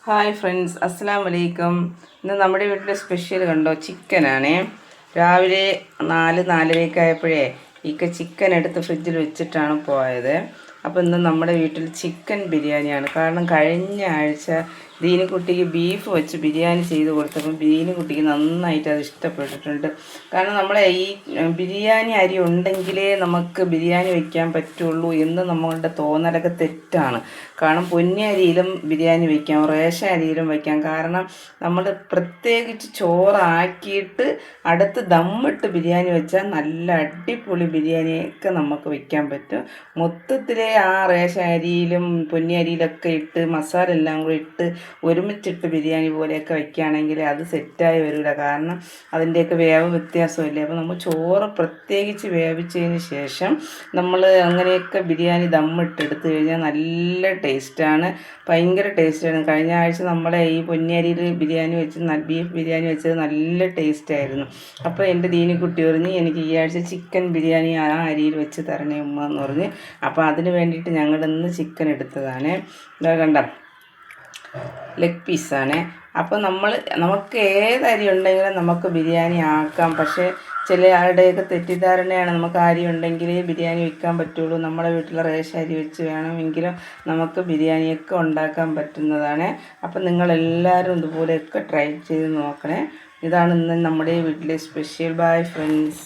Hi friends, അസ്സലാമു അലൈക്കും. ഇന്ന് നമ്മുടെ വീട്ടിലെ സ്പെഷ്യൽ കണ്ടോ, ചിക്കനാണേ. രാവിലെ 4-4:30 ആയപ്പോഴേ ചിക്കൻ എടുത്ത് ഫ്രിഡ്ജിൽ വെച്ചിട്ടാണ് പോയത്. അപ്പോൾ ഇന്ന് നമ്മുടെ വീട്ടിൽ ചിക്കൻ ബിരിയാണിയാണ്. കാരണം കഴിഞ്ഞ ആഴ്ച ദീനുകുട്ടിക്ക് ബീഫ് വെച്ച് ബിരിയാണി ചെയ്ത് കൊടുത്തപ്പോൾ ദീനുകുട്ടിക്ക് നന്നായിട്ട് അത് ഇഷ്ടപ്പെട്ടിട്ടുണ്ട്. കാരണം നമ്മളെ ഈ ബിരിയാണി അരി ഉണ്ടെങ്കിലേ നമുക്ക് ബിരിയാണി വയ്ക്കാൻ പറ്റുള്ളൂ എന്ന് നമ്മളുടെ തോന്നലൊക്കെ തെറ്റാണ്. കാരണം പൊന്നി അരിയിലും ബിരിയാണി വയ്ക്കാം, റേഷൻ അരിയിലും വയ്ക്കാം. കാരണം നമ്മൾ പ്രത്യേകിച്ച് ചോറാക്കിയിട്ട് അടുത്ത് ദമ്മിട്ട് ബിരിയാണി വെച്ചാൽ നല്ല അടിപൊളി ബിരിയാണിയൊക്കെ നമുക്ക് വയ്ക്കാൻ പറ്റും. മൊത്തത്തിൽ ആ റേഷൻ അരിയിലും പൊന്നി അരിയിലൊക്കെ ഇട്ട് മസാല എല്ലാം കൂടി ഇട്ട് ഒരുമിച്ചിട്ട് ബിരിയാണി പോലെയൊക്കെ വയ്ക്കുകയാണെങ്കിൽ അത് സെറ്റായി വരില്ല. കാരണം അതിൻ്റെയൊക്കെ വേവ് വ്യത്യാസമില്ലേ. അപ്പോൾ നമ്മൾ ചോറ് പ്രത്യേകിച്ച് വേവിച്ചതിന് ശേഷം നമ്മൾ അങ്ങനെയൊക്കെ ബിരിയാണി ദമ്മിട്ടെടുത്ത് കഴിഞ്ഞാൽ നല്ല ടേസ്റ്റാണ്, ഭയങ്കര ടേസ്റ്റാണ്. കഴിഞ്ഞ ആഴ്ച നമ്മളെ ഈ പൊന്നി അരിയിൽ ബിരിയാണി വെച്ച് ബീഫ് ബിരിയാണി വെച്ചത് നല്ല ടേസ്റ്റായിരുന്നു. അപ്പോൾ എൻ്റെ ദീനിക്കുട്ടി പറഞ്ഞ് എനിക്ക് ഈ ആഴ്ച ചിക്കൻ ബിരിയാണി ആ അരിയിൽ വെച്ച് തരണേ ഉമ്മ എന്ന് പറഞ്ഞ്. അപ്പോൾ അതിന് വേണ്ടിയിട്ട് ഞങ്ങൾ ഇന്ന് ചിക്കൻ എടുത്തതാണ്. ഇതാ കണ്ട ലെഗ് പീസാണ്. അപ്പോൾ നമുക്ക് ഏത് അരി ഉണ്ടെങ്കിലും നമുക്ക് ബിരിയാണി ആക്കാം. പക്ഷേ ചില ആളുടെയൊക്കെ തെറ്റിദ്ധാരണയാണ്, നമുക്ക് അരി ഉണ്ടെങ്കിലേ ബിരിയാണി വെക്കാൻ പറ്റുള്ളൂ, നമ്മുടെ വീട്ടിലെ റേഷൻ അരി വെച്ച് വേണമെങ്കിലും നമുക്ക് ബിരിയാണിയൊക്കെ ഉണ്ടാക്കാൻ പറ്റുന്നതാണ്. അപ്പം നിങ്ങളെല്ലാവരും ഇതുപോലെയൊക്കെ ട്രൈ ചെയ്ത് നോക്കണേ. ഇതാണ് ഇന്ന് നമ്മുടെ വീട്ടിലെ സ്പെഷ്യൽ. Bye friends.